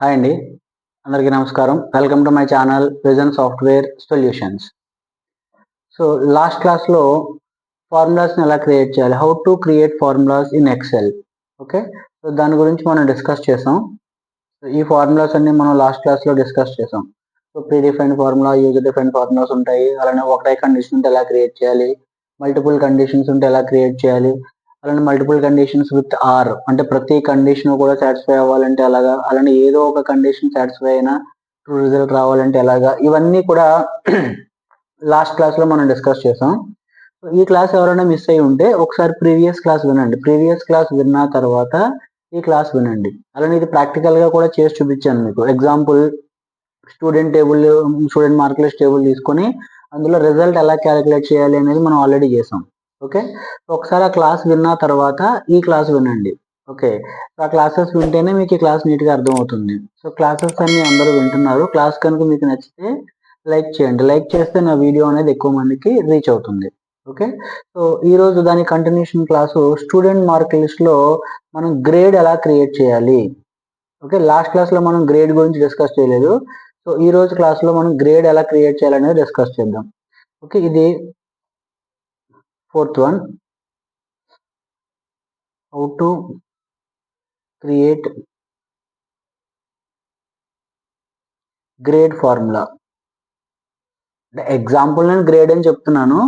Hi అండి. అందరికీ నమస్కారం. Welcome to my channel vision software solutions. So, last క్లాస్‌లో ఫార్ములాస్‌ని ఎలా క్రియేట్ చేయాలి? How to create formulas in Excel. Okay. So, దాని గురించి మనం డిస్కస్ చేసాం. ఈ ఫార్ములాస్ అన్నీ మనం లాస్ట్ క్లాస్‌లో డిస్కస్ చేసాం. So, pre defined formula, user defined formulas ఉంటాయి. అలానే ఒకటే కండిషన్ ఉంటే ఎలా క్రియేట్ చేయాలి? మల్టిపుల్ కండిషన్స్ ఉంటే ఎలా క్రియేట్ చేయాలి? అలానే మల్టిపుల్ కండిషన్స్ విత్ ఆర్ అంటే ప్రతి కండిషన్ కూడా సాటిస్ఫై అవ్వాలంటే ఎలాగా? అలానే ఏదో ఒక కండిషన్ సాటిస్ఫై అయినా ట్రూ రిజల్ట్ రావాలంటే ఎలాగా? ఇవన్నీ కూడా లాస్ట్ క్లాస్‌లో మనం డిస్కస్ చేసాం. ఈ క్లాస్ ఎవరైనా మిస్ అయ్యి ఉంటే ఒకసారి ప్రీవియస్ క్లాస్ వినండి. ప్రీవియస్ క్లాస్ విన్న తర్వాత ఈ క్లాస్ వినండి. అలానే ఇది ప్రాక్టికల్‌గా కూడా చేసి చూపించాను మీకు. Example student mark list table తీసుకొని అందులో రిజల్ట్ ఎలా క్యాలిక్యులేట్ చేయాలి అనేది మనం ఆల్రెడీ చేసాం. ఓకే. ఒకసారి ఆ క్లాస్ విన్న తర్వాత ఈ క్లాస్ వినండి. ఓకే. ఆ క్లాసెస్ వింటేనే మీకు ఈ క్లాస్ నీట్‌గా అర్థమవుతుంది. సో, క్లాసెస్ అన్ని అందరూ వింటున్నారు. క్లాస్ కనుక మీకు నచ్చితే లైక్ చేయండి. లైక్ చేస్తే నా వీడియో అనేది ఎక్కువ మందికి రీచ్ అవుతుంది. ఓకే. సో, ఈరోజు దాని కంటిన్యూషన్ క్లాసు స్టూడెంట్ మార్క్ లిస్ట్‌లో మనం గ్రేడ్ ఎలా క్రియేట్ చేయాలి? ఓకే. లాస్ట్ క్లాస్‌లో మనం గ్రేడ్ గురించి డిస్కస్ చేయలేదు. సో, ఈ రోజు క్లాస్‌లో మనం గ్రేడ్ ఎలా క్రియేట్ చేయాలనేది డిస్కస్ చేద్దాం. ఓకే. ఇది fourth one. How to create grade formula. అంటే ఎగ్జాంపుల్ నేను గ్రేడ్ అని చెప్తున్నాను.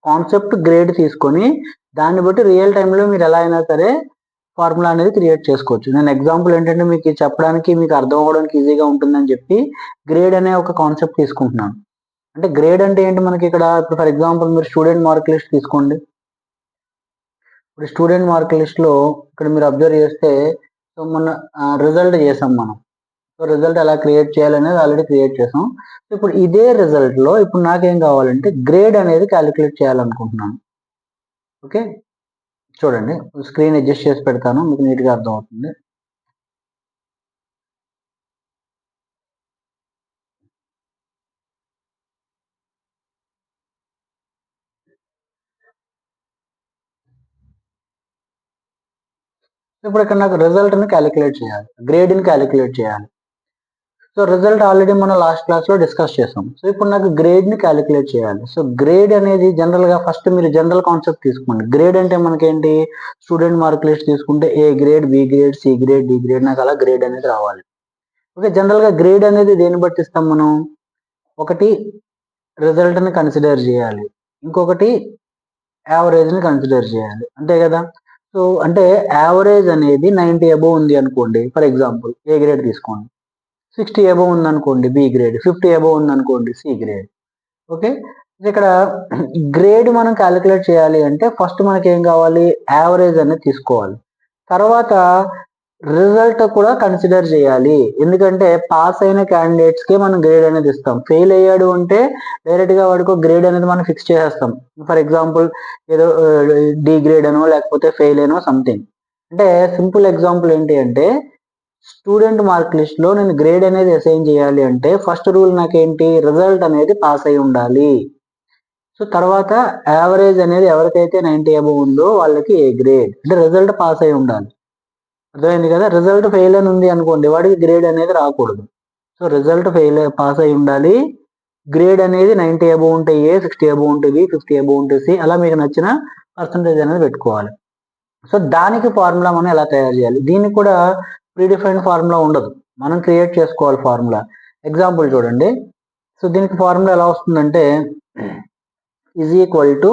కాన్సెప్ట్ గ్రేడ్ తీసుకొని దాన్ని బట్టి రియల్ టైమ్‌లో మీరు ఎలా అయినా సరే ఫార్ములా అనేది క్రియేట్ చేసుకోవచ్చు. నేను ఎగ్జాంపుల్ ఏంటంటే మీకు చెప్పడానికి మీకు అర్థం అవ్వడానికి ఈజీగా ఉంటుందని చెప్పి గ్రేడ్ అనే ఒక కాన్సెప్ట్ తీసుకుంటున్నాను. అంటే గ్రేడ్ అంటే ఏంటి మనకి ఇక్కడ ఇప్పుడు ఫర్ ఎగ్జాంపుల్ మీరు స్టూడెంట్ మార్క్ లిస్ట్ తీసుకోండి. ఇప్పుడు స్టూడెంట్ మార్క్ లిస్ట్‌లో ఇక్కడ మీరు అబ్జర్వ్ చేస్తే సో, మొన్న రిజల్ట్ చేసాం మనం. సో, రిజల్ట్ ఎలా క్రియేట్ చేయాలనేది ఆల్రెడీ క్రియేట్ చేసాం. ఇప్పుడు ఇదే రిజల్ట్‌లో ఇప్పుడు నాకేం కావాలంటే గ్రేడ్ అనేది కాలిక్యులేట్ చేయాలనుకుంటున్నాను. ఓకే. చూడండి స్క్రీన్ అడ్జస్ట్ చేసి పెడతాను. మీకు నీట్‌గా అర్థమవుతుంది. ఇప్పుడు ఇక్కడ నాకు రిజల్ట్‌ని కాలిక్యులేట్ చేయాలి. గ్రేడ్‌ని కాలిక్యులేట్ చేయాలి. సో, రిజల్ట్ ఆల్రెడీ మనం లాస్ట్ క్లాస్‌లో డిస్కస్ చేసాం. సో, ఇప్పుడు నాకు గ్రేడ్‌ని కాలిక్యులేట్ చేయాలి. సో, గ్రేడ్ అనేది జనరల్‌గా ఫస్ట్ మీరు జనరల్ కాన్సెప్ట్ తీసుకోండి. గ్రేడ్ అంటే మనకేంటి స్టూడెంట్ మార్క్ లిస్ట్ తీసుకుంటే A grade, B grade, C grade, D grade నాకు అలా గ్రేడ్ అనేది రావాలి. ఓకే. జనరల్‌గా గ్రేడ్ అనేది దేన్ని బట్టి ఇస్తాం మనం? ఒకటి రిజల్ట్‌ని కన్సిడర్ చేయాలి. ఇంకొకటి యావరేజ్‌ని కన్సిడర్ చేయాలి. అంతే కదా! సో, అంటే యావరేజ్ అనేది 90 అబోవ్ ఉంది అనుకోండి. ఫర్ ఎగ్జాంపుల్ ఏ గ్రేడ్ తీసుకోండి. 60 అబోవ్ ఉందనుకోండి బి గ్రేడ్. 50 అబోవ్ ఉందనుకోండి సి గ్రేడ్. ఓకే. ఇక్కడ గ్రేడ్ మనం కాలిక్యులేట్ చేయాలి అంటే ఫస్ట్ మనకేం కావాలి? యావరేజ్ అనేది తీసుకోవాలి. తర్వాత రిజల్ట్ కూడా కన్సిడర్ చేయాలి. ఎందుకంటే పాస్ అయిన క్యాండిడేట్స్‌కే మనం గ్రేడ్ అనేది ఇస్తాం. ఫెయిల్ అయ్యాడు అంటే డైరెక్ట్‌గా వాడికి ఒక గ్రేడ్ అనేది మనం ఫిక్స్ చేసేస్తాం. ఫర్ ఎగ్జాంపుల్ ఏదో డి గ్రేడ్ అనో లేకపోతే ఫెయిల్ అనో సంథింగ్. అంటే సింపుల్ ఎగ్జాంపుల్ ఏంటి అంటే స్టూడెంట్ మార్క్ లిస్ట్‌లో నేను గ్రేడ్ అనేది అసైన్ చేయాలి అంటే ఫస్ట్ రూల్ నాకేంటి? రిజల్ట్ అనేది పాస్ అయ్యి ఉండాలి. సో, తర్వాత యావరేజ్ అనేది ఎవరికైతే 90 అబోవ్ ఉందో వాళ్ళకి ఏ గ్రేడ్. అంటే రిజల్ట్ పాస్ అయ్యి ఉండాలి. అర్థమైంది కదా! రిజల్ట్ ఫెయిల్ అని ఉంది అనుకోండి వాడికి గ్రేడ్ అనేది రాకూడదు. సో, రిజల్ట్ పాస్ అయ్యి ఉండాలి. గ్రేడ్ అనేది 90 అబోవ్ ఉంటే ఏ, 60 అబోవ్ ఉంటే బి, 50 అబోవ్ ఉంటే సి అలా మీకు నచ్చిన పర్సెంటేజ్ అనేది పెట్టుకోవాలి. సో, దానికి ఫార్ములా మనం ఎలా తయారు చేయాలి? దీనికి కూడా ప్రీ డిఫైన్డ్ ఫార్ములా ఉండదు. మనం క్రియేట్ చేసుకోవాలి ఫార్ములా. ఎగ్జాంపుల్ చూడండి. సో, దీనికి ఫార్ములా ఎలా వస్తుందంటే ఈజ్ ఈక్వల్ టు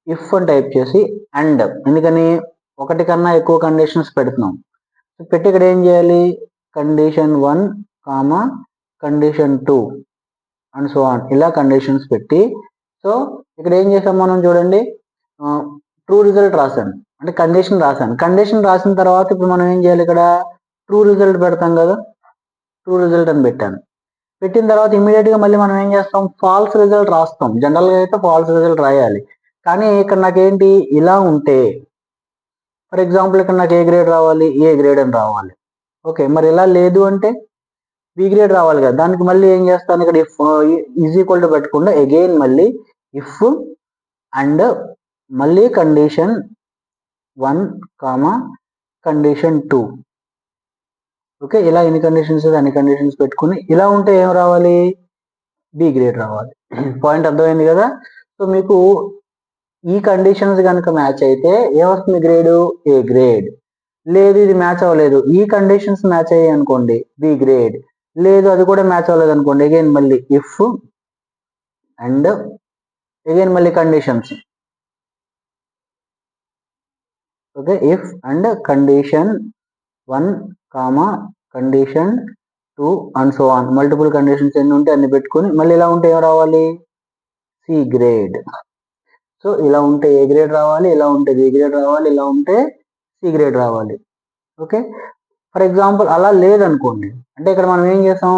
ఇఫ్ అని టైప్ చేసి అండ్ ఎందుకని ఒకటి కన్నా ఎక్కువ కండిషన్స్ పెడుతున్నాం. పెట్టి ఇక్కడ ఏం చేయాలి? Condition 1, condition 2 and so on ఇలా కండిషన్స్ పెట్టి సో, ఇక్కడ ఏం చేసాం మనం చూడండి ట్రూ రిజల్ట్ రాశాను. అంటే కండిషన్ రాశాను. కండిషన్ రాసిన తర్వాత ఇప్పుడు మనం ఏం చేయాలి ఇక్కడ? ట్రూ రిజల్ట్ పెడతాం కదా! ట్రూ రిజల్ట్ అని పెట్టాను. పెట్టిన తర్వాత ఇమ్మీడియేట్‌గా మళ్ళీ మనం ఏం చేస్తాం? ఫాల్స్ రిజల్ట్ రాస్తాం. జనరల్‌గా అయితే ఫాల్స్ రిజల్ట్ రాయాలి. కానీ ఇక్కడ నాకేంటి ఇలా ఉంటే ఫర్ ఎగ్జాంపుల్ ఇక్కడ నాకు ఏ గ్రేడ్ రావాలి? ఏ గ్రేడ్ అని రావాలి. ఓకే. మరి ఇలా లేదు అంటే బి గ్రేడ్ రావాలి కదా! దానికి మళ్ళీ ఏం చేస్తాను ఇక్కడ ఇఫ్ ఈజ్ ఈక్వల్ టు పెట్టకుండా అగైన్ మళ్ళీ ఇఫ్ అండ్ మళ్ళీ కండిషన్ 1, కండిషన్ 2 ఓకే, ఇలా ఎన్ని కండిషన్స్ అన్ని కండిషన్స్ పెట్టుకుని ఇలా ఉంటే ఏం రావాలి, బి గ్రేడ్ రావాలి. పాయింట్ అర్థమైంది కదా. సో మీకు ఈ కండిషన్స్ కనుక మ్యాచ్ అయితే ఏమొస్తుంది గ్రేడ్, ఏ గ్రేడ్. లేదు ఇది మ్యాచ్ అవ్వలేదు, ఈ కండిషన్స్ మ్యాచ్ అయ్యాయి అనుకోండి బి గ్రేడ్. లేదు అది కూడా మ్యాచ్ అవ్వలేదు అనుకోండి, అగైన్ మళ్ళీ ఇఫ్ అండ్ అగైన్ మళ్ళీ conditions. Okay, if and condition 1 comma condition 2 and so on. Multiple conditions ఎన్ని ఉంటే అన్ని పెట్టుకుని మళ్ళీ ఇలా ఉంటే ఏం రావాలి, సి గ్రేడ్. సో ఇలా ఉంటే ఏ గ్రేడ్ రావాలి, ఇలా ఉంటే బి గ్రేడ్ రావాలి, ఇలా ఉంటే సి గ్రేడ్ రావాలి. ఓకే, ఫర్ ఎగ్జాంపుల్ అలా లేదనుకోండి, అంటే ఇక్కడ మనం ఏం చేసాం,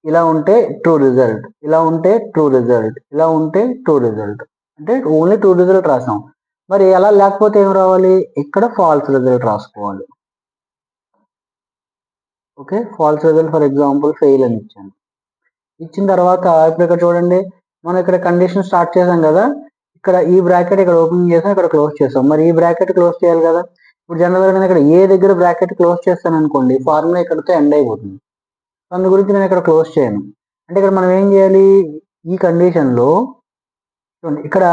ఇలా ఉంటే ట్రూ రిజల్ట్, ఇలా ఉంటే ట్రూ రిజల్ట్, ఇలా ఉంటే ట్రూ రిజల్ట్, అంటే ఓన్లీ ట్రూ రిజల్ట్ రాసాం. మరి అలా లేకపోతే ఏం రావాలి, ఇక్కడ ఫాల్స్ రిజల్ట్ రాసుకోవాలి. Okay, false result for example fail అని ఇచ్చాను. ఇచ్చిన తర్వాత ఇప్పుడు ఇక్కడ చూడండి, మనం ఇక్కడ కండిషన్ స్టార్ట్ చేసాం కదా, ఇక్కడ ఈ బ్రాకెట్ ఇక్కడ ఓపెన్ చేసాం, ఇక్కడ క్లోజ్ చేసాం. మరి ఈ బ్రాకెట్ క్లోజ్ చేయాలి కదా. ఇప్పుడు జనరల్గా నేను ఇక్కడ ఏ దగ్గర బ్రాకెట్ క్లోజ్ చేస్తాను అనుకోండి, ఫార్ములా ఇక్కడతో ఎండ్ అయిపోతుంది. అందు గురించి నేను ఇక్కడ క్లోజ్ చేయను. అంటే ఇక్కడ మనం ఏం చేయాలి, ఈ కండిషన్లో ఇక్కడ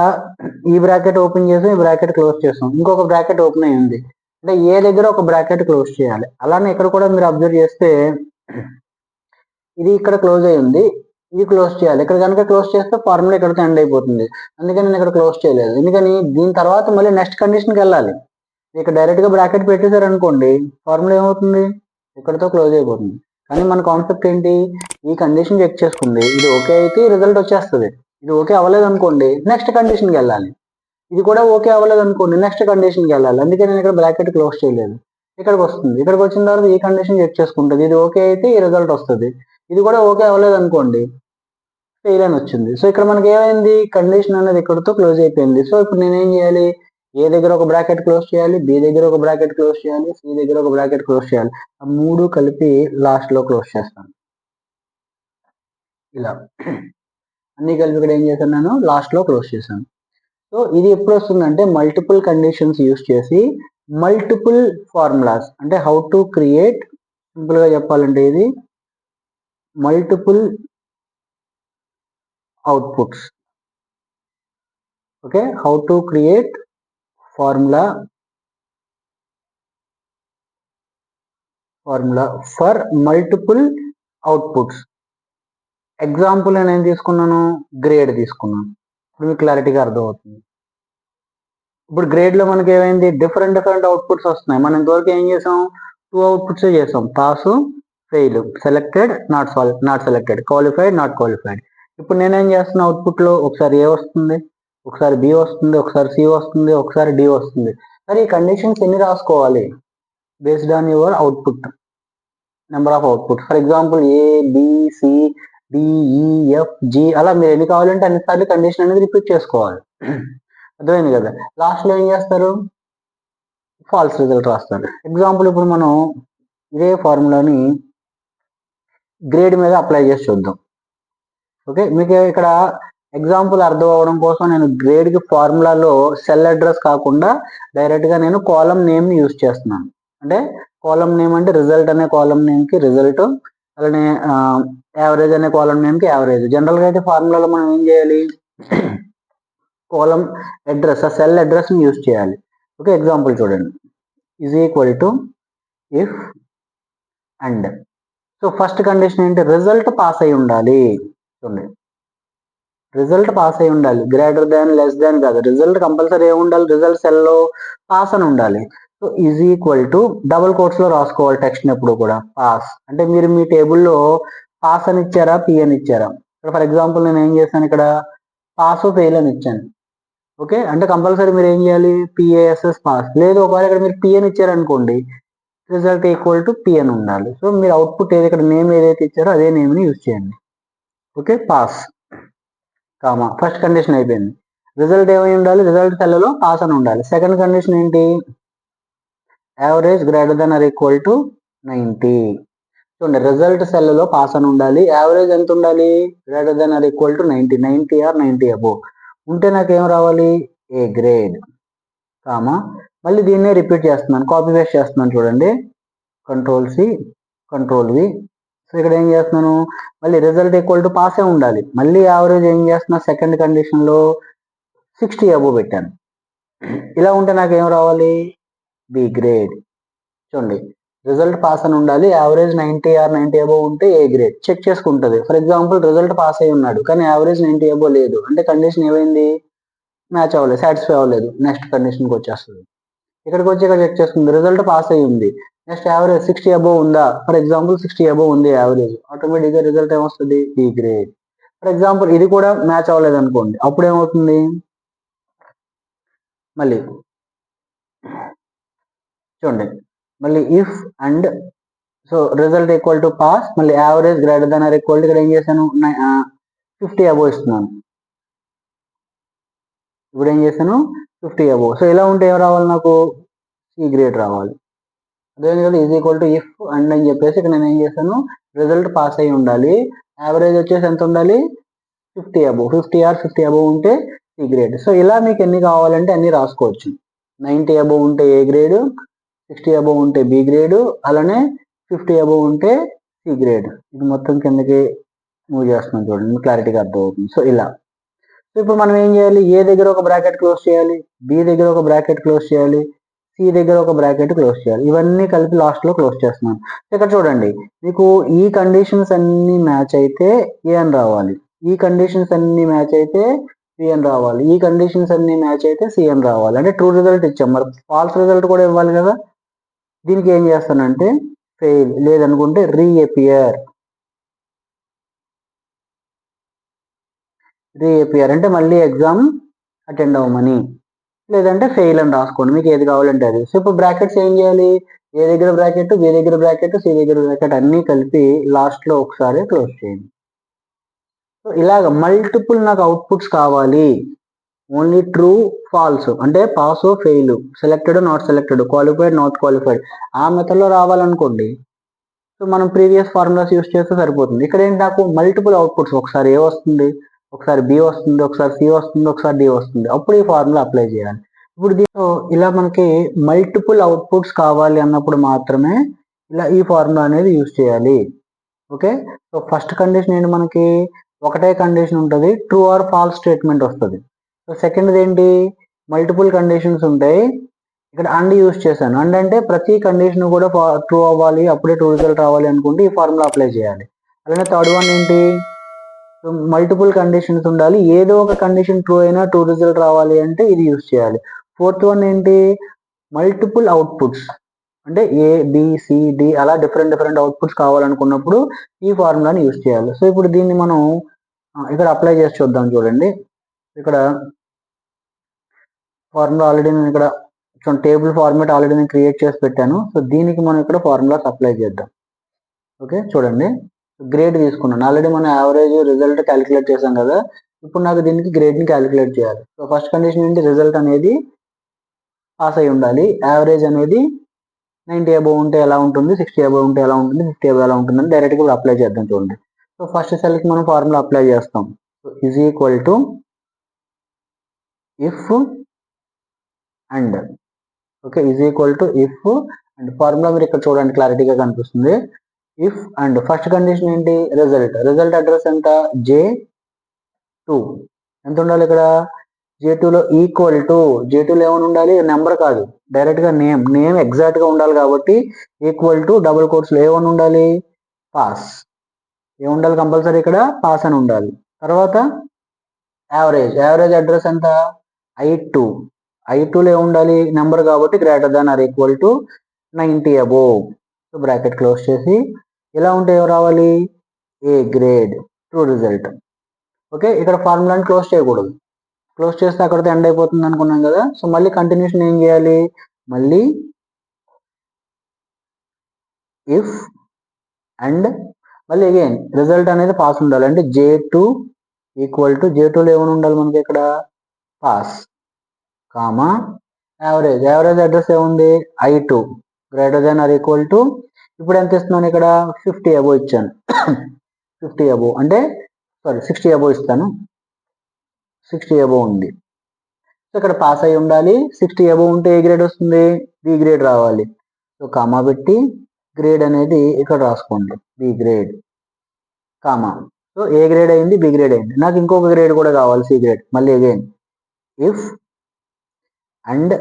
ఈ బ్రాకెట్ ఓపెన్ చేసాం, ఈ బ్రాకెట్ క్లోజ్ చేసాం, ఇంకొక బ్రాకెట్ ఓపెన్ అయి ఉంది, అంటే ఏ దగ్గర ఒక బ్రాకెట్ క్లోజ్ చేయాలి. అలానే ఇక్కడ కూడా మీరు అబ్జర్వ్ చేస్తే ఇది ఇక్కడ క్లోజ్ అయి ఉంది, ఇది క్లోజ్ చేయాలి. ఇక్కడ కనుక క్లోజ్ చేస్తే ఫార్ములా ఇక్కడితో ఎండ్ అయిపోతుంది. అందుకని నేను ఇక్కడ క్లోజ్ చేయలేదు. ఎందుకని, దీని తర్వాత మళ్ళీ నెక్స్ట్ కండిషన్కి వెళ్ళాలి. ఇక్కడ డైరెక్ట్గా బ్రాకెట్ పెట్టేశారు అనుకోండి, ఫార్ములా ఏమవుతుంది, ఇక్కడతో క్లోజ్ అయిపోతుంది. కానీ మన కాన్సెప్ట్ ఏంటి, ఈ కండిషన్ చెక్ చేసుకుంది, ఇది ఓకే అయితే రిజల్ట్ వచ్చేస్తుంది. ఇది ఓకే అవ్వలేదు అనుకోండి, నెక్స్ట్ కండిషన్కి వెళ్ళాలి. ఇది కూడా ఓకే అవ్వలేదు అనుకోండి, నెక్స్ట్ కండిషన్కి వెళ్ళాలి. అందుకే నేను ఇక్కడ బ్రాకెట్ క్లోజ్ చేయలేదు. ఇక్కడికి వస్తుంది, ఇక్కడికి వచ్చిన తర్వాత ఈ కండిషన్ చెక్ చేసుకుంటుంది, ఇది ఓకే అయితే ఈ రిజల్ట్ వస్తుంది. ఇది కూడా ఓకే అవ్వలేదు అనుకోండి, ఫెయిల్ అని వచ్చింది. సో ఇక్కడ మనకి ఏమైంది, కండిషన్ అనేది ఇక్కడతో క్లోజ్ అయిపోయింది. సో ఇప్పుడు నేనేం చేయాలి, ఏ దగ్గర ఒక బ్రాకెట్ క్లోజ్ చేయాలి, బి దగ్గర ఒక బ్రాకెట్ క్లోజ్ చేయాలి, సి దగ్గర ఒక బ్రాకెట్ క్లోజ్ చేయాలి. ఆ మూడు కలిపి లాస్ట్ లో క్లోజ్ చేస్తాను. ఇలా అన్ని కలిపి ఇక్కడ ఏం చేశాను, నేను లాస్ట్ లో క్లోజ్ చేశాను. సో ఇది ఎప్పుడు వస్తుందంటే, మల్టిపుల్ కండిషన్స్ యూస్ చేసి మల్టిపుల్ ఫార్ములాస్, అంటే హౌ టు క్రియేట్, సింపుల్ గా చెప్పాలంటే ఇది multiple outputs. Okay, how to create formula for multiple outputs. Example నేను ఏం తీసుకున్నాను, గ్రేడ్ తీసుకున్నాను. ఇప్పుడు మీకు క్లారిటీగా అర్థమవుతుంది. ఇప్పుడు గ్రేడ్ లో మనకి ఏమైంది, డిఫరెంట్ అవుట్పుట్స్ వస్తున్నాయి. మనం ఇంతవరకు ఏం చేసాం, 2 అవుట్పుట్స్ చేసాం, pass fail, selected not selected, qualified not qualified. ఇప్పుడు నేనేం చేస్తున్నా, అవుట్పుట్ లో ఒకసారి ఏ వస్తుంది, ఒకసారి బి వస్తుంది, ఒకసారి సి వస్తుంది, ఒకసారి డి వస్తుంది. మరి ఈ కండిషన్స్ ఎన్ని రాసుకోవాలి, based on your output, number of output. For example A B C D E F G, అలా మీరు ఎన్ని కావాలంటే అన్నిసార్లు కండిషన్ అనేది రిపీట్ చేసుకోవాలి. అర్థమైంది కదా. లాస్ట్ లో ఏం చేస్తారు, ఫాల్స్ రిజల్ట్ రాస్తారు. ఎగ్జాంపుల్ ఇప్పుడు మనం ఇదే ఫార్ములాని గ్రేడ్ మీద అప్లై చేసి చూద్దాం. ఓకే, మీకు ఇక్కడ ఎగ్జాంపుల్ అర్థం అవ్వడం కోసం నేను గ్రేడ్ కి ఫార్ములాలో సెల్ అడ్రస్ కాకుండా డైరెక్ట్ గా నేను కాలమ్ నేమ్ ని యూజ్ చేస్తున్నాను. అంటే కాలమ్ నేమ్ అంటే రిజల్ట్ అనే కాలమ్ నేమ్ కి రిజల్ట్, అలానే యావరేజ్ అనే కాలమ్ నేమ్ కి యావరేజ్. జనరల్ గా అయితే ఫార్ములాలో మనం ఏం చేయాలి, కాలమ్ అడ్రస్, ఆ సెల్ అడ్రస్ ని యూజ్ చేయాలి. ఓకే, ఎగ్జాంపుల్ చూడండి, is equal to if and. So first condition ఏంటి, రిజల్ట్ పాస్ అయి ఉండాలి. చూడండి, రిజల్ట్ పాస్ అయి ఉండాలి, గ్రేటర్ దాన్ లెస్ దాన్ కాదు, రిజల్ట్ కంపల్సరీ ఏమి ఉండాలి, రిజల్ట్ సెల్ లో పాస్ అని ఉండాలి. So is equal to double quotes లో రాసుకోవాలి టెక్స్ట్ ఎప్పుడు కూడా, పాస్. అంటే మీరు మీ టేబుల్లో పాస్ అని ఇచ్చారా, పి అని ఇచ్చారా. ఇక్కడ ఫర్ ఎగ్జాంపుల్ నేను ఏం చేశాను, ఇక్కడ పాస్ ఫెయిల్ అని ఇచ్చాను. ఓకే, అంటే కంపల్సరీ మీరు ఏం చేయాలి, పిఏఎస్ఎస్ పాస్. లేదు ఒకవేళ ఇక్కడ మీరు పి అని ఇచ్చారనుకోండి, రిజల్ట్ ఈక్వల్ టు పి అని ఉండాలి. సో మీరు అవుట్పుట్ ఏది, ఇక్కడ నేమ్ ఏదైతే ఇచ్చారో అదే నేమ్ ని యూజ్ చేయండి. Okay, pass comma, first condition అయిపోయింది. రిజల్ట్ ఏమై ఉండాలి, రిజల్ట్ సెల్లో పాస్ అని ఉండాలి. సెకండ్ కండిషన్ ఏంటి, average greater than or equal to 90. చూడండి, రిజల్ట్ సెల్లో పాస్ అని ఉండాలి, యావరేజ్ ఎంత ఉండాలి, greater than or equal to 90 or 90 above ఉంటే నాకు ఏం రావాలి, ఏ గ్రేడ్ కామా. మళ్ళీ దీన్నే రిపీట్ చేస్తున్నాను, కాపీ పేస్ట్ చేస్తున్నాను. చూడండి, control C control V. So ఇక్కడ ఏం చేస్తున్నాను, మళ్ళీ రిజల్ట్ ఈక్వల్ టు పాసే ఉండాలి. మళ్ళీ యావరేజ్ ఏం చేస్తున్నా, సెకండ్ కండిషన్లో 60 అబోవ్ పెట్టాను. ఇలా ఉంటే నాకు ఏం రావాలి, బి గ్రేడ్. చూడండి, రిజల్ట్ పాస్ అని ఉండాలి, యావరేజ్ 90 ఆర్ 90 అబోవ్ ఉంటే ఏ గ్రేడ్ చెక్ చేసుకుంటుంది. ఫర్ ఎగ్జాంపుల్ రిజల్ట్ పాస్ అయి ఉన్నాడు కానీ యావరేజ్ 90 అబోవ్ లేదు అంటే కండిషన్ ఏమైంది, మ్యాచ్ అవ్వలేదు, సాటిస్ఫై అవ్వలేదు, నెక్స్ట్ కండిషన్కి వచ్చేస్తుంది. ఇక్కడికి వచ్చి ఇక్కడ చెక్ చేసుకుంది, రిజల్ట్ పాస్ అయ్యి ఉంది, నెక్స్ట్ యావరేజ్ 60 అబోవ్ ఉందా, ఫర్ ఎగ్జాంపుల్ 60 అబోవ్ ఉంది యావరేజ్, ఆటోమేటిక్గా రిజల్ట్ ఏమొస్తుంది, బి గ్రేడ్. ఫర్ ఎగ్జాంపుల్ ఇది కూడా మ్యాచ్ అవ్వలేదు అనుకోండి, అప్పుడు ఏమవుతుంది, మళ్ళీ చూడండి, మళ్ళీ if and so result equal to pass, మళ్ళీ average greater than or equal to, ఇక్కడ ఏం చేశాను 50 అబోవ్ ఇస్తున్నాను, ఇప్పుడు ఏం చేశాను 50 అబోవ్. సో ఇలా ఉంటే ఏం రావాలి, నాకు సి గ్రేడ్ రావాలి. అదేవిధంగా is equal to if and అని చెప్పేసి ఇక్కడ నేను ఏం చేశాను, రిజల్ట్ పాస్ అయి ఉండాలి, యావరేజ్ వచ్చేసి ఎంత ఉండాలి 50 అబోవ్, 50 ఆర్ 50 అబోవ్ ఉంటే సి గ్రేడ్. సో ఇలా మీకు ఎన్ని కావాలంటే అన్ని రాసుకోవచ్చు. 90 అబోవ్ ఉంటే ఏ గ్రేడ్, 60 అబోవ్ ఉంటే బి గ్రేడ్, అలానే 50 అబోవ్ ఉంటే సి గ్రేడ్. ఇది మొత్తం కిందకి మూవ్ చేస్తున్నాం చూడండి, క్లారిటీగా అర్థమవుతుంది. సో ఇలా, సో ఇప్పుడు మనం ఏం చేయాలి, ఏ దగ్గర ఒక బ్రాకెట్ క్లోజ్ చేయాలి, బి దగ్గర ఒక బ్రాకెట్ క్లోజ్ చేయాలి, సి దగ్గర ఒక బ్రాకెట్ క్లోజ్ చేయాలి, ఇవన్నీ కలిపి లాస్ట్ లో క్లోజ్ చేస్తున్నాను. ఇక్కడ చూడండి, మీకు ఈ కండిషన్స్ అన్ని మ్యాచ్ అయితే ఏ అని రావాలి, ఈ కండిషన్స్ అన్ని మ్యాచ్ అయితే బి అని రావాలి, ఈ కండిషన్స్ అన్ని మ్యాచ్ అయితే సి అని రావాలి. అంటే ట్రూ రిజల్ట్ ఇచ్చాం, మరి ఫాల్స్ రిజల్ట్ కూడా ఇవ్వాలి కదా. దీనికి ఏం చేస్తానంటే ఫెయిల్, లేదనుకుంటే రీఅపియర్. రీఅపియర్ అంటే మళ్ళీ ఎగ్జామ్ అటెండ్ అవ్వమని, లేదంటే ఫెయిల్ అని రాసుకోండి, మీకు ఏది కావాలంటే అది. సో ఇప్పుడు బ్రాకెట్స్ ఏం చేయాలి, ఏ దగ్గర బ్రాకెట్, బి దగ్గర బ్రాకెట్, సి దగ్గర బ్రాకెట్ అన్నీ కలిపి లాస్ట్ లో ఒకసారి క్లోజ్ చేయండి. సో ఇలాగ మల్టిపుల్ నాకు అవుట్పుట్స్ కావాలి, ఓన్లీ ట్రూ ఫాల్స్ అంటే pass fail, selected not selected, qualified not qualified, ఆ మెథడ్లో రావాలనుకోండి, సో మనం ప్రీవియస్ ఫార్ములాస్ యూస్ చేస్తే సరిపోతుంది. ఇక్కడ ఏంటి, నాకు మల్టిపుల్ అవుట్పుట్స్, ఒకసారి ఏ వస్తుంది, ఒకసారి బి వస్తుంది, ఒకసారి సి వస్తుంది, ఒకసారి డి వస్తుంది, అప్పుడు ఈ ఫార్ములా అప్లై చేయాలి. ఇప్పుడు దీంట్లో ఇలా మనకి మల్టిపుల్ అవుట్పుట్స్ కావాలి అన్నప్పుడు మాత్రమే ఇలా ఈ ఫార్ములా అనేది యూస్ చేయాలి. ఓకే, సో ఫస్ట్ కండిషన్ ఏంటి, మనకి ఒకటే కండిషన్ ఉంటుంది, ట్రూ ఆర్ ఫాల్స్ స్టేట్మెంట్ వస్తుంది. సో సెకండ్ ఏంటి, మల్టిపుల్ కండిషన్స్ ఉంటాయి, ఇక్కడ అండ్ యూస్ చేశాను. అండ్ అంటే ప్రతి కండిషన్ కూడా ట్రూ అవ్వాలి, అప్పుడే ట్రూ రిజల్ట్ రావాలి అనుకుంటే ఈ ఫార్ములా అప్లై చేయాలి. అలానే థర్డ్ వన్ ఏంటి, మల్టిపుల్ కండిషన్స్ ఉండాలి, ఏదో ఒక కండిషన్ ట్రూ అయినా ట్రూ రిజల్ట్ రావాలి అంటే ఇది యూస్ చేయాలి. ఫోర్త్ వన్ ఏంటి, మల్టిపుల్ అవుట్పుట్స్ అంటే ఏ బి సి డి అలా డిఫరెంట్ అవుట్పుట్స్ కావాలనుకున్నప్పుడు ఈ ఫార్ములాని యూస్ చేయాలి. సో ఇప్పుడు దీన్ని మనం ఇక్కడ అప్లై చేసి చూద్దాం. చూడండి, ఇక్కడ ఫార్ములా ఆల్రెడీ నేను ఇక్కడ టేబుల్ ఫార్మాట్ ఆల్రెడీ నేను క్రియేట్ చేసి పెట్టాను. సో దీనికి మనం ఇక్కడ ఫార్ములాస్ అప్లై చేద్దాం. ఓకే, చూడండి, గ్రేడ్ తీసుకున్నాను, ఆల్రెడీ మనం యావరేజ్ రిజల్ట్ క్యాలిక్యులేట్ చేసాం కదా, ఇప్పుడు నాకు దీనికి గ్రేడ్ని క్యాలిక్యులేట్ చేయాలి. సో ఫస్ట్ కండిషన్ ఏంటి, రిజల్ట్ అనేది పాస్ అయి ఉండాలి, యావరేజ్ అనేది 90 అబోవ్ ఉంటే ఎలా ఉంటుంది, 60 అబోవ్ ఉంటే ఎలా ఉంటుంది, 50 అబోవ్ ఎలా ఉంటుంది అని డైరెక్ట్గా ఇప్పుడు అప్లై చేద్దాం. చూడండి, సో ఫస్ట్ సెల్కి మనం ఫార్ములా అప్లై చేస్తాం. So is equal to if and, okay, is equal to if and formula మీరు ఇక్కడ చూడండి క్లారిటీగా కనిపిస్తుంది. ఇఫ్ అండ్ ఫస్ట్ కండిషన్ ఏంటి, రిజల్ట్ అడ్రస్ ఎంత, J2 ఎంత ఉండాలి ఇక్కడ, J2లో ఈక్వల్ టు, J2లో ఏమైనా ఉండాలి, నెంబర్ కాదు, డైరెక్ట్గా నేమ్ ఎగ్జాక్ట్గా ఉండాలి కాబట్టి ఈక్వల్ టు డబుల్ కోట్స్లో ఏమని ఉండాలి, పాస్, ఏముండాలి కంపల్సరీ ఇక్కడ పాస్ అని ఉండాలి. తర్వాత యావరేజ్ అడ్రస్ ఎంత, I2లో ఏముండాలి, నెంబర్ కాబట్టి greater than or equal to 90 above. So bracket close చేసి ఇలా ఉంటే ఏం రావాలి, A grade, true result. Okay, ఇక్కడ ఫార్ములాని క్లోజ్ చేయకూడదు, క్లోజ్ చేస్తే అక్కడితో ఎండ్ అయిపోతుంది అనుకున్నాం కదా. సో మళ్ళీ కంటిన్యూషన్ ఏం చేయాలి, మళ్ళీ ఇఫ్ అండ్ మళ్ళీ అగైన్ రిజల్ట్ అనేది పాస్ ఉండాలి, అంటే J2 ఈక్వల్ టు, J2లో ఏమైనా ఉండాలి మనకి ఇక్కడ పాస్, కామా యావరేజ్ అడ్రస్ ఏముంది, I2 greater than or equal to, ఇప్పుడు ఎంత ఇస్తున్నాను ఇక్కడ 50 అబోవ్ ఇచ్చాను, 50 అబోవ్ అంటే 60 అబోవ్ ఇస్తాను, 60 అబోవ్ ఉంది. సో ఇక్కడ పాస్ అయి ఉండాలి, 60 అబోవ్ ఉంటే ఏ గ్రేడ్ వస్తుంది, బి గ్రేడ్ రావాలి. సో కామా పెట్టి గ్రేడ్ అనేది ఇక్కడ రాసుకోండి, B grade comma. So A grade అయింది, బి గ్రేడ్ అయింది, నాకు ఇంకొక గ్రేడ్ కూడా కావాలి, సి గ్రేడ్. మళ్ళీ అగైన్ ఇఫ్ అండ్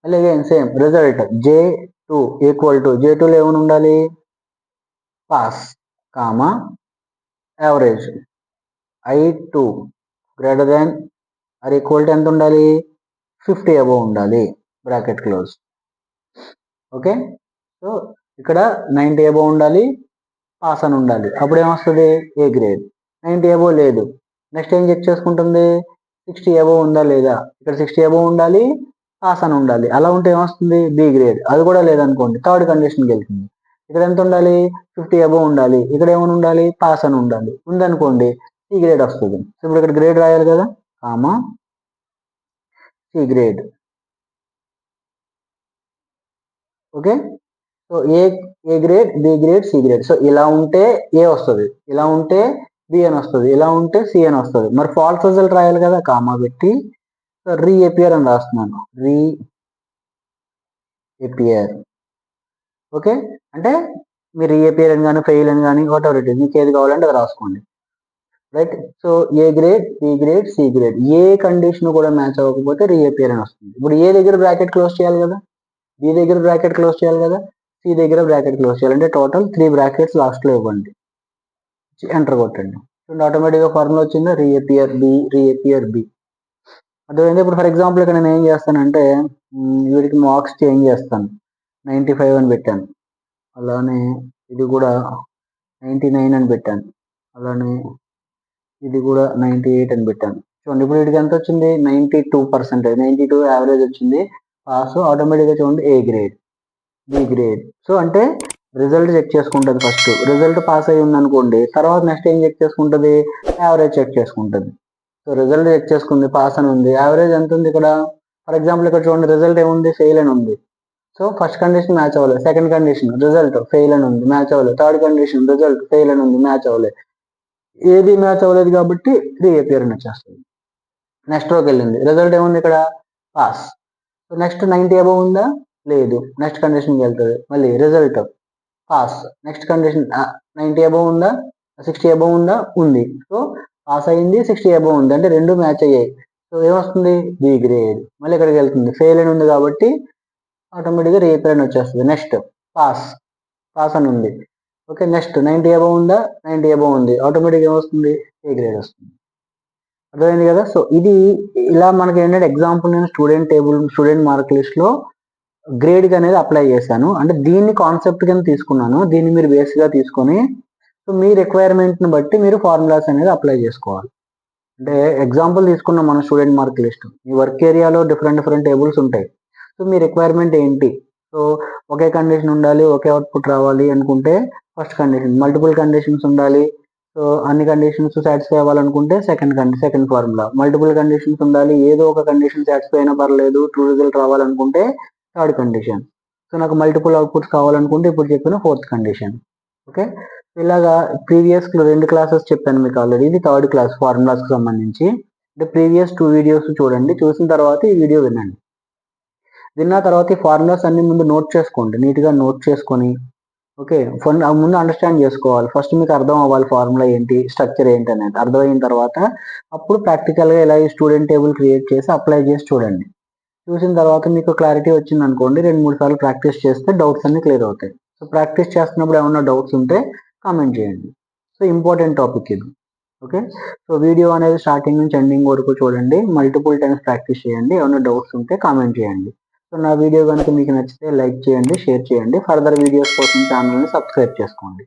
మళ్ళీ again same result J2 equal to J2లో ఏమైనా ఉండాలి, pass comma average I2 greater than or equal to ఎంత ఉండాలి, 50 అబోవ్ ఉండాలి, బ్రాకెట్ క్లోజ్. ఓకే, సో ఇక్కడ 90 అబోవ్ ఉండాలి, పాస్ అని ఉండాలి, అప్పుడు ఏమొస్తుంది, ఏ గ్రేడ్. 90 అబోవ్ లేదు, నెక్స్ట్ ఏం చెక్ చేసుకుంటుంది, 60 అబోవ్ ఉందా లేదా, ఇక్కడ 60 అబోవ్ ఉండాలి, పాస్ అని ఉండాలి, అలా ఉంటే ఏమొస్తుంది, బి గ్రేడ్. అది కూడా లేదనుకోండి, థర్డ్ కండిషన్కి వెళ్తుంది. ఇక్కడ ఎంత ఉండాలి, 50 అబోవ్ ఉండాలి, ఇక్కడ ఏమైనా ఉండాలి, పాస్ అని ఉండాలి, ఉందనుకోండి సి గ్రేడ్ వస్తుంది. సో ఇప్పుడు ఇక్కడ గ్రేడ్ రాయాలి కదా, comma C grade. Okay, so A grade, B grade, C grade. So ఇలా ఉంటే ఏ వస్తుంది, ఇలా ఉంటే బి అని వస్తుంది, ఇలా ఉంటే సి అని వస్తుంది. మరి ఫాల్స్ రిజల్ట్ రాయాలి కదా, కామా పెట్టి రీఅపియర్ అని రాస్తున్నాను, రీఅపియర్. ఓకే, అంటే మీరు రీఅపియర్ అని కానీ ఫెయిల్ అని కానీ వాట్ ఎవర్ ఇట్ ఇస్, మీకు ఏది కావాలంటే అది రాసుకోండి, right. So A grade, B grade, C grade, ఏ కండిషన్ కూడా మ్యాచ్ అవ్వకపోతే రీఅపియర్ అని వస్తుంది. ఇప్పుడు ఏ దగ్గర బ్రాకెట్ క్లోజ్ చేయాలి కదా, బి దగ్గర బ్రాకెట్ క్లోజ్ చేయాలి కదా, సి దగ్గర బ్రాకెట్ క్లోజ్ చేయాలి, అంటే టోటల్ 3 బ్రాకెట్స్ లాస్ట్లో ఇవ్వండి, ఎంటర్ కొట్టండి. ఆటోమేటిక్గా ఫార్ములా వచ్చిందా, రీఅపియర్ బి, రీఅపియర్ బి. అర్థమైంది. ఇప్పుడు ఫర్ ఎగ్జాంపుల్ ఇక్కడ నేను ఏం చేస్తానంటే వీడికి మార్క్స్ చేంజ్ చేస్తాను, 95 అని పెట్టాను, అలానే ఇది కూడా 99 అని పెట్టాను, అలానే ఇది కూడా 98 అని పెట్టాను. చూడండి ఇప్పుడు వీడికి ఎంత వచ్చింది, 92%, 92 యావరేజ్ వచ్చింది, పాస్. ఆటోమేటిక్గా చూడండి A grade, B grade. So అంటే రిజల్ట్ చెక్ చేసుకుంటుంది ఫస్ట్, రిజల్ట్ పాస్ అయ్యి ఉంది అనుకోండి, తర్వాత నెక్స్ట్ ఏం చెక్ చేసుకుంటుంది, యావరేజ్ చెక్ చేసుకుంటుంది. సో రిజల్ట్ చెక్ చేసుకుంది, పాస్ అని ఉంది, యావరేజ్ ఎంత ఉంది ఇక్కడ. ఫర్ ఎగ్జాంపుల్ ఇక్కడ చూడండి రిజల్ట్ ఏముంది, ఫెయిల్ అని ఉంది. సో ఫస్ట్ కండిషన్ మ్యాచ్ అవ్వలేదు, సెకండ్ కండిషన్ రిజల్ట్ ఫెయిల్ అని ఉంది, మ్యాచ్ అవ్వలేదు, థర్డ్ కండిషన్ రిజల్ట్ ఫెయిల్ అని ఉంది, మ్యాచ్ అవ్వలేదు, ఏది మ్యాచ్ అవ్వలేదు కాబట్టి రీఅపియర్ అని వచ్చేస్తుంది. నెక్స్ట్ రోకి వెళ్ళింది, రిజల్ట్ ఏముంది ఇక్కడ, పాస్. సో నెక్స్ట్ 90 అబోవ్ ఉందా, లేదు, నెక్స్ట్ కండిషన్కి వెళ్తుంది, మళ్ళీ result pass, next condition 90 above ఉందా, 60 అబోవ్ ఉందా, ఉంది. సో పాస్ అయింది, 60 అబోవ్ ఉంది, అంటే రెండు మ్యాచ్ అయ్యాయి. సో ఏమొస్తుంది, బి గ్రేడ్. మళ్ళీ ఇక్కడికి వెళ్తుంది, ఫెయిల్ అని ఉంది కాబట్టి ఆటోమేటిక్గా రీఅపియర్ అని వచ్చేస్తుంది. నెక్స్ట్ పాస్, పాస్ అని ఉంది. ఓకే, నెక్స్ట్ 90 అబోవ్ ఉందా, 90 అబోవ్ ఉంది, ఆటోమేటిక్గా ఏమొస్తుంది, ఏ గ్రేడ్ వస్తుంది. అర్థమైంది కదా. సో ఇది ఇలా మనకి ఏంటంటే ఎగ్జాంపుల్ నేను స్టూడెంట్ మార్క్ లిస్ట్లో గ్రేడ్కి అనేది అప్లై చేశాను, అంటే దీన్ని కాన్సెప్ట్ కింద తీసుకున్నాను, దీన్ని మీరు బేస్గా తీసుకొని సో మీ రిక్వైర్మెంట్ని బట్టి మీరు ఫార్ములాస్ అనేది అప్లై చేసుకోవాలి. అంటే ఎగ్జాంపుల్ తీసుకున్నాం మన స్టూడెంట్ మార్క్ లిస్ట్, మీ వర్క్ ఏరియాలో డిఫరెంట్ టేబుల్స్ ఉంటాయి. సో మీ రిక్వైర్మెంట్ ఏంటి, సో ఒకే కండిషన్ ఉండాలి, ఒకే అవుట్పుట్ రావాలి అనుకుంటే ఫస్ట్ కండిషన్, మల్టిపుల్ కండిషన్స్ ఉండాలి, సో అన్ని కండిషన్స్ సాటిస్ఫై అవ్వాలనుకుంటే సెకండ్ ఫార్ములా, మల్టిపుల్ కండిషన్స్ ఉండాలి, ఏదో ఒక కండిషన్ సాటిస్ఫై అయినా పర్లేదు, ట్రూ రిజల్ట్ రావాలనుకుంటే థర్డ్ కండిషన్, సో నాకు మల్టిపుల్ అవుట్పుట్స్ కావాలనుకుంటే ఇప్పుడు చెప్పిన ఫోర్త్ కండిషన్. ఓకే, ఇలాగా ప్రీవియస్ 2 క్లాసెస్ చెప్పాను మీకు ఆల్రెడీ, ఇది థర్డ్ క్లాస్ ఫార్ములాస్కి సంబంధించి. అంటే ప్రీవియస్ 2 వీడియోస్ చూడండి, చూసిన తర్వాత ఈ వీడియో వినండి, విన్న తర్వాత ఈ ఫార్ములాస్ అన్ని ముందు నోట్ చేసుకోండి, నీట్గా నోట్ చేసుకొని. ఓకే, ముందు అండర్స్టాండ్ చేసుకోవాలి, ఫస్ట్ మీకు అర్థం అవ్వాలి ఫార్ములా ఏంటి, స్ట్రక్చర్ ఏంటి అనేది అర్థమైన తర్వాత అప్పుడు ప్రాక్టికల్గా ఇలా ఈ స్టూడెంట్ టేబుల్ క్రియేట్ చేసి అప్లై చేసి చూడండి. చూసిన తర్వాత మీకు క్లారిటీ వచ్చింది అనుకోండి, 2-3 సార్లు ప్రాక్టీస్ చేస్తే డౌట్స్ అన్ని క్లియర్ అవుతాయి. సో ప్రాక్టీస్ చేస్తున్నప్పుడు ఏమన్నా డౌట్స్ ఉంటే కామెంట్ చేయండి. సో ఇంపార్టెంట్ టాపిక్ ఇది. ఓకే, సో వీడియో అనేది స్టార్టింగ్ నుంచి ఎండింగ్ వరకు చూడండి, మల్టిపుల్ టైమ్స్ ప్రాక్టీస్ చేయండి, ఏమైనా డౌట్స్ ఉంటే కామెంట్ చేయండి. సో నా వీడియో కనుక మీకు నచ్చితే లైక్ చేయండి, షేర్ చేయండి, ఫర్దర్ వీడియోస్ కోసం ఛానల్ని సబ్స్క్రైబ్ చేసుకోండి.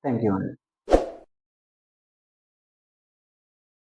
థ్యాంక్ యూ అండి.